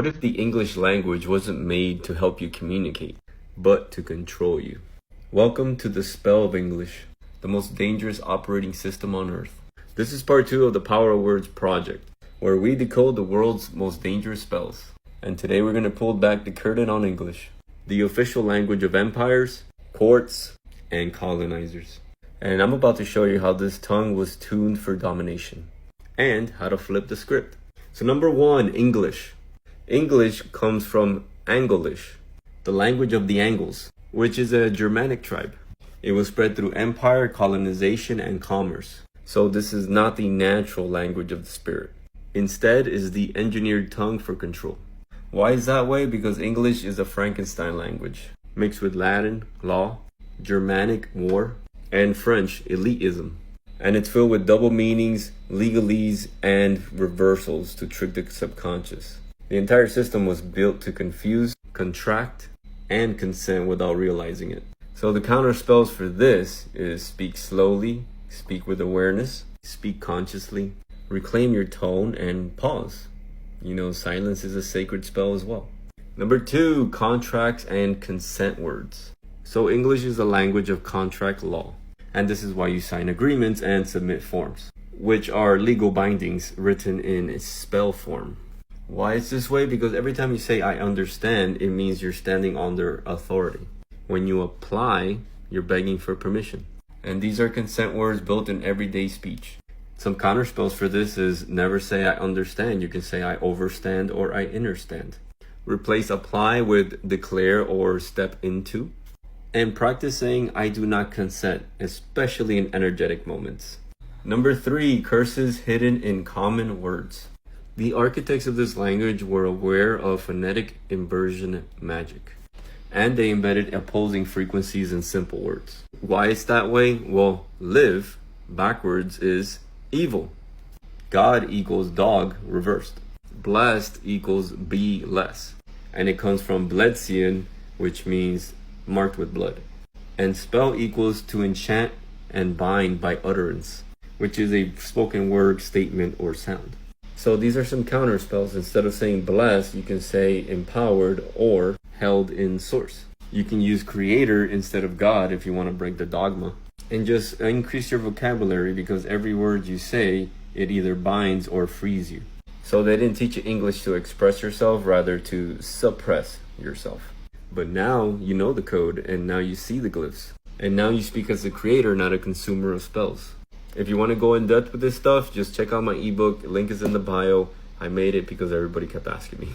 What if the English language wasn't made to help you communicate, but to control you? Welcome to the Spell of English, the most dangerous operating system on earth. This is part 2 of the Power of Words project, where we decode the world's most dangerous spells. And today we're going to pull back the curtain on English, the official language of empires, courts, and colonizers. And I'm about to show you how this tongue was tuned for domination, and how to flip the script. So number 1, English. English comes from Anglish, the language of the Angles, which is a Germanic tribe. It was spread through empire, colonization, and commerce. So this is not the natural language of the spirit. Instead is the engineered tongue for control. Why is that way? Because English is a Frankenstein language, mixed with Latin, law, Germanic, war, and French, elitism. And it's filled with double meanings, legalese, and reversals to trick the subconscious. The entire system was built to confuse, contract, and consent without realizing it. So the counter spells for this is speak slowly, speak with awareness, speak consciously, reclaim your tone, and pause. You know, silence is a sacred spell as well. Number 2, contracts and consent words. So English is a language of contract law. And this is why you sign agreements and submit forms, which are legal bindings written in spell form. Why it's this way? Because every time you say I understand, it means you're standing under authority. When you apply, you're begging for permission. And these are consent words built in everyday speech. Some counterspells for this is never say I understand. You can say I overstand or I understand. Replace apply with declare or step into. And practice saying I do not consent, especially in energetic moments. Number 3, curses hidden in common words. The architects of this language were aware of phonetic inversion magic, and they embedded opposing frequencies in simple words. Why it's that way? Well, live backwards is evil. God equals dog reversed. Blessed equals be less. And it comes from Bledsian, which means marked with blood. And spell equals to enchant and bind by utterance, which is a spoken word, statement, or sound. So these are some counter spells. Instead of saying blessed, you can say empowered or held in source. You can use creator instead of God if you want to break the dogma. And just increase your vocabulary, because every word you say, it either binds or frees you. So they didn't teach you English to express yourself, rather to suppress yourself. But now you know the code, and now you see the glyphs. And now you speak as a creator, not a consumer of spells. If you want to go in depth with this stuff, just check out my ebook. Link is in the bio. I made it because everybody kept asking me.